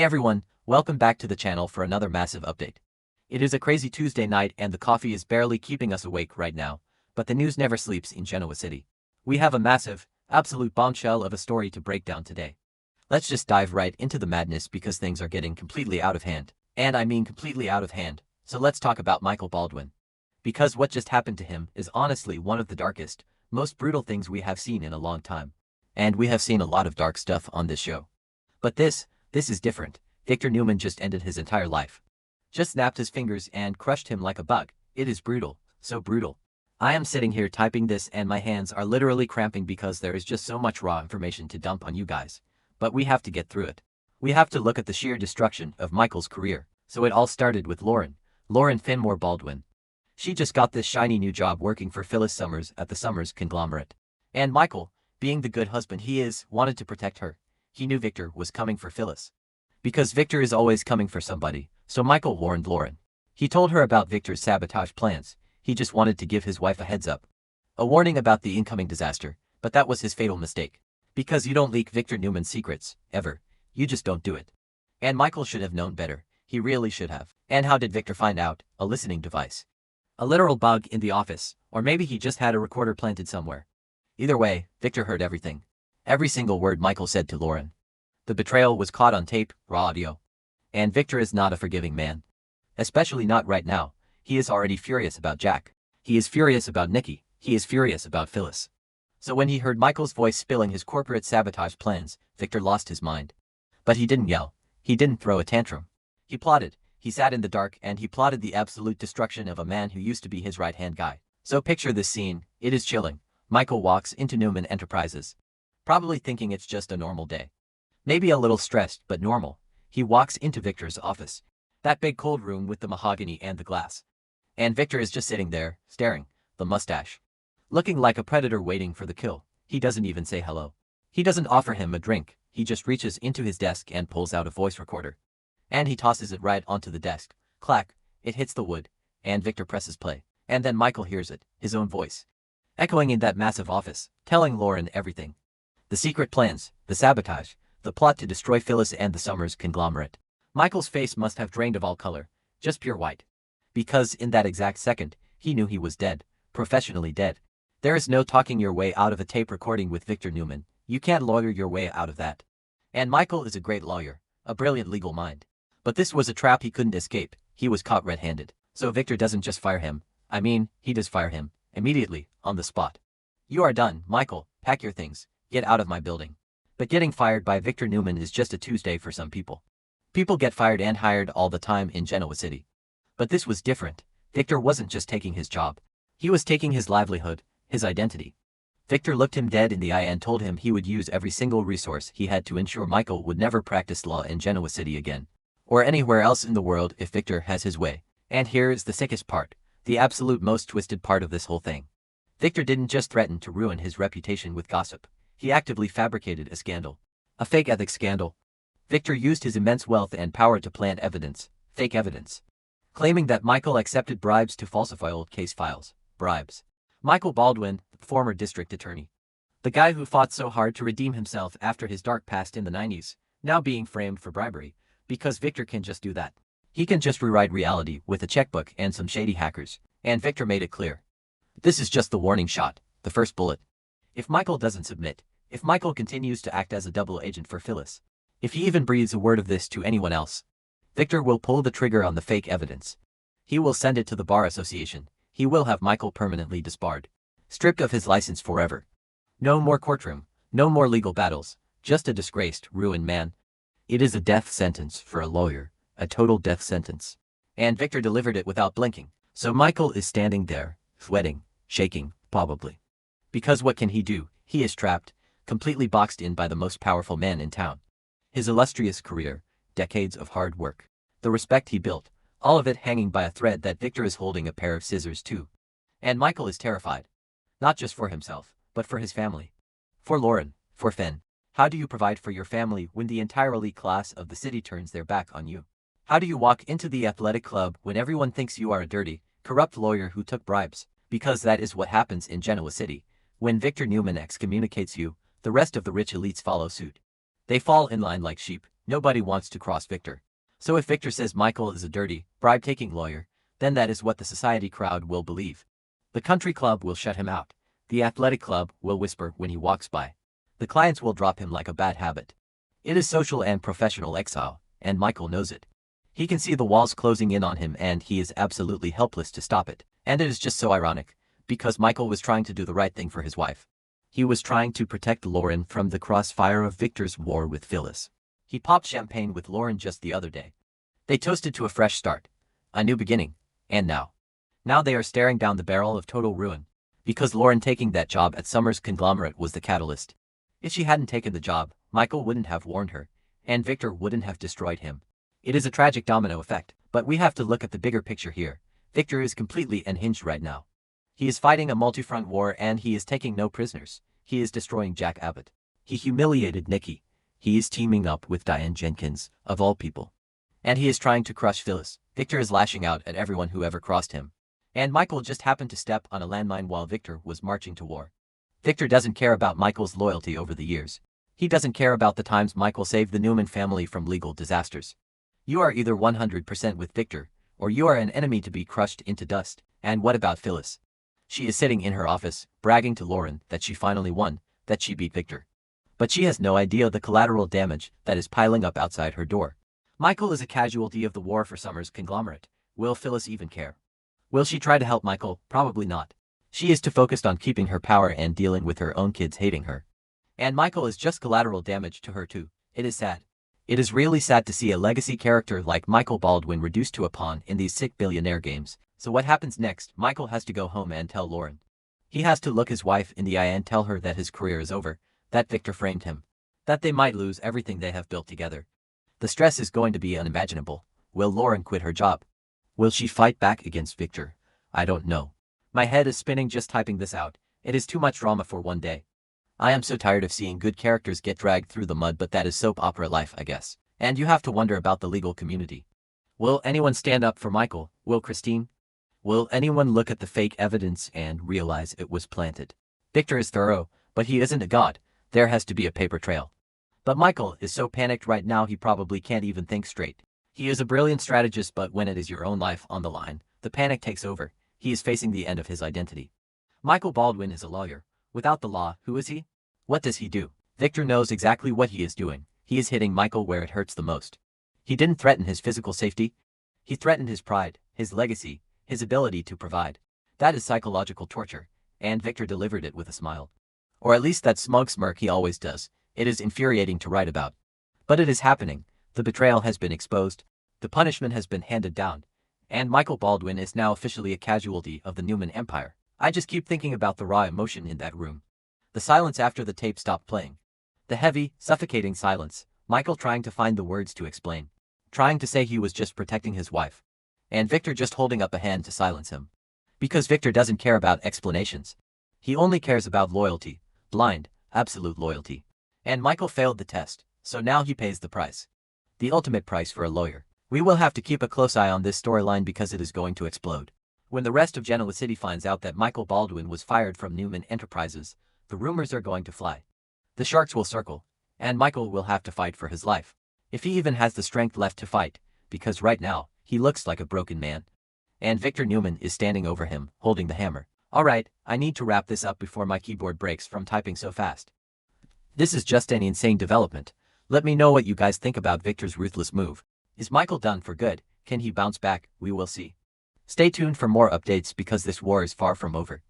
everyone, welcome back to the channel for another massive update. It is a crazy Tuesday night and the coffee is barely keeping us awake right now, but the news never sleeps in Genoa City. We have a massive, absolute bombshell of a story to break down today. Let's just dive right into the madness because things are getting completely out of hand. And I mean completely out of hand, so let's talk about Michael Baldwin. Because what just happened to him is honestly one of the darkest, most brutal things we have seen in a long time. And we have seen a lot of dark stuff on this show. But this is different. Victor Newman just ended his entire life. Just snapped his fingers and crushed him like a bug. It is brutal, so brutal. I am sitting here typing this and my hands are literally cramping because there is just so much raw information to dump on you guys. But we have to get through it. We have to look at the sheer destruction of Michael's career. So it all started with Lauren Finmore Baldwin. She just got this shiny new job working for Phyllis Summers at the Summers conglomerate. And Michael, being the good husband he is, wanted to protect her. He knew Victor was coming for Phyllis. Because Victor is always coming for somebody, so Michael warned Lauren. He told her about Victor's sabotage plans. He just wanted to give his wife a heads up. A warning about the incoming disaster, but that was his fatal mistake. Because you don't leak Victor Newman's secrets, ever. You just don't do it. And Michael should have known better. He really should have. And how did Victor find out? A listening device. A literal bug in the office, or maybe he just had a recorder planted somewhere. Either way, Victor heard everything. Every single word Michael said to Lauren. The betrayal was caught on tape, raw audio. And Victor is not a forgiving man. Especially not right now. He is already furious about Jack. He is furious about Nikki. He is furious about Phyllis. So when he heard Michael's voice spilling his corporate sabotage plans, Victor lost his mind. But he didn't yell. He didn't throw a tantrum. He plotted. He sat in the dark and he plotted the absolute destruction of a man who used to be his right-hand guy. So picture this scene. It is chilling. Michael walks into Newman Enterprises. Probably thinking it's just a normal day. Maybe a little stressed, but normal. He walks into Victor's office. That big cold room with the mahogany and the glass. And Victor is just sitting there, staring, the mustache. Looking like a predator waiting for the kill. He doesn't even say hello. He doesn't offer him a drink. He just reaches into his desk and pulls out a voice recorder. And he tosses it right onto the desk. Clack, it hits the wood. And Victor presses play. And then Michael hears it, his own voice. Echoing in that massive office, telling Lauren everything. The secret plans, the sabotage, the plot to destroy Phyllis and the Summers conglomerate. Michael's face must have drained of all color, just pure white. Because in that exact second, he knew he was dead, professionally dead. There is no talking your way out of a tape recording with Victor Newman. You can't lawyer your way out of that. And Michael is a great lawyer, a brilliant legal mind. But this was a trap he couldn't escape. He was caught red-handed. So Victor doesn't just fire him. I mean, he does fire him. Immediately, on the spot. You are done, Michael. Pack your things. Get out of my building. But getting fired by Victor Newman is just a Tuesday for some people. People get fired and hired all the time in Genoa City. But this was different. Victor wasn't just taking his job. He was taking his livelihood, his identity. Victor looked him dead in the eye and told him he would use every single resource he had to ensure Michael would never practice law in Genoa City again. Or anywhere else in the world if Victor has his way. And here is the sickest part. The absolute most twisted part of this whole thing. Victor didn't just threaten to ruin his reputation with gossip. He actively fabricated a scandal. A fake ethics scandal. Victor used his immense wealth and power to plant evidence, fake evidence. Claiming that Michael accepted bribes to falsify old case files. Bribes. Michael Baldwin, former district attorney. The guy who fought so hard to redeem himself after his dark past in the 90s, now being framed for bribery. Because Victor can just do that. He can just rewrite reality with a checkbook and some shady hackers. And Victor made it clear. This is just the warning shot, the first bullet. If Michael doesn't submit, if Michael continues to act as a double agent for Phyllis, if he even breathes a word of this to anyone else, Victor will pull the trigger on the fake evidence. He will send it to the Bar Association. He will have Michael permanently disbarred. Stripped of his license forever. No more courtroom, no more legal battles, just a disgraced, ruined man. It is a death sentence for a lawyer, a total death sentence. And Victor delivered it without blinking. So Michael is standing there, sweating, shaking, probably. Because what can he do? He is trapped, completely boxed in by the most powerful man in town. His illustrious career, decades of hard work, the respect he built, all of it hanging by a thread that Victor is holding a pair of scissors to. And Michael is terrified. Not just for himself, but for his family. For Lauren, for Finn. How do you provide for your family when the entire elite class of the city turns their back on you? How do you walk into the athletic club when everyone thinks you are a dirty, corrupt lawyer who took bribes? Because that is what happens in Genoa City. When Victor Newman excommunicates you, the rest of the rich elites follow suit. They fall in line like sheep, Nobody wants to cross Victor. So if Victor says Michael is a dirty, bribe-taking lawyer, then that is what the society crowd will believe. The country club will shut him out. The athletic club will whisper when he walks by. The clients will drop him like a bad habit. It is social and professional exile, and Michael knows it. He can see the walls closing in on him and he is absolutely helpless to stop it. And it is just so ironic, because Michael was trying to do the right thing for his wife. He was trying to protect Lauren from the crossfire of Victor's war with Phyllis. He popped champagne with Lauren just the other day. They toasted to a fresh start, a new beginning, and now they are staring down the barrel of total ruin. Because Lauren taking that job at Summers' conglomerate was the catalyst. If she hadn't taken the job, Michael wouldn't have warned her, and Victor wouldn't have destroyed him. It is a tragic domino effect, but we have to look at the bigger picture here. Victor is completely unhinged right now. He is fighting a multi-front war and he is taking no prisoners. He is destroying Jack Abbott. He humiliated Nikki. He is teaming up with Diane Jenkins, of all people. And he is trying to crush Phyllis. Victor is lashing out at everyone who ever crossed him. And Michael just happened to step on a landmine while Victor was marching to war. Victor doesn't care about Michael's loyalty over the years. He doesn't care about the times Michael saved the Newman family from legal disasters. You are either 100% with Victor, or you are an enemy to be crushed into dust. And what about Phyllis? She is sitting in her office, bragging to Lauren that she finally won, that she beat Victor. But she has no idea the collateral damage that is piling up outside her door. Michael is a casualty of the war for Summers' conglomerate. Will Phyllis even care? Will she try to help Michael? Probably not. She is too focused on keeping her power and dealing with her own kids hating her. And Michael is just collateral damage to her too. It is sad. It is really sad to see a legacy character like Michael Baldwin reduced to a pawn in these sick billionaire games. So what happens next? Michael has to go home and tell Lauren. He has to look his wife in the eye and tell her that his career is over, that Victor framed him, that they might lose everything they have built together. The stress is going to be unimaginable. Will Lauren quit her job? Will she fight back against Victor? I don't know. My head is spinning just typing this out. It is too much drama for one day. I am so tired of seeing good characters get dragged through the mud, but that is soap opera life, I guess. And you have to wonder about the legal community. Will anyone stand up for Michael? Will Christine? Will anyone look at the fake evidence and realize it was planted? Victor is thorough, but he isn't a god. There has to be a paper trail. But Michael is so panicked right now he probably can't even think straight. He is a brilliant strategist, but when it is your own life on the line, the panic takes over. He is facing the end of his identity. Michael Baldwin is a lawyer. Without the law, who is he? What does he do? Victor knows exactly what he is doing. He is hitting Michael where it hurts the most. He didn't threaten his physical safety. He threatened his pride, his legacy, his ability to provide. That is psychological torture, and Victor delivered it with a smile. Or at least that smug smirk he always does. It is infuriating to write about. But it is happening. The betrayal has been exposed. The punishment has been handed down. And Michael Baldwin is now officially a casualty of the Newman Empire. I just keep thinking about the raw emotion in that room. The silence after the tape stopped playing. The heavy, suffocating silence. Michael trying to find the words to explain. Trying to say he was just protecting his wife. And Victor just holding up a hand to silence him. Because Victor doesn't care about explanations. He only cares about loyalty. Blind, absolute loyalty. And Michael failed the test, so now he pays the price. The ultimate price for a lawyer. We will have to keep a close eye on this storyline because it is going to explode. When the rest of Genoa City finds out that Michael Baldwin was fired from Newman Enterprises, the rumors are going to fly. The sharks will circle, and Michael will have to fight for his life. If he even has the strength left to fight, because right now, he looks like a broken man. And Victor Newman is standing over him, holding the hammer. Alright, I need to wrap this up before my keyboard breaks from typing so fast. This is just an insane development. Let me know what you guys think about Victor's ruthless move. Is Michael done for good? Can he bounce back? We will see. Stay tuned for more updates because this war is far from over.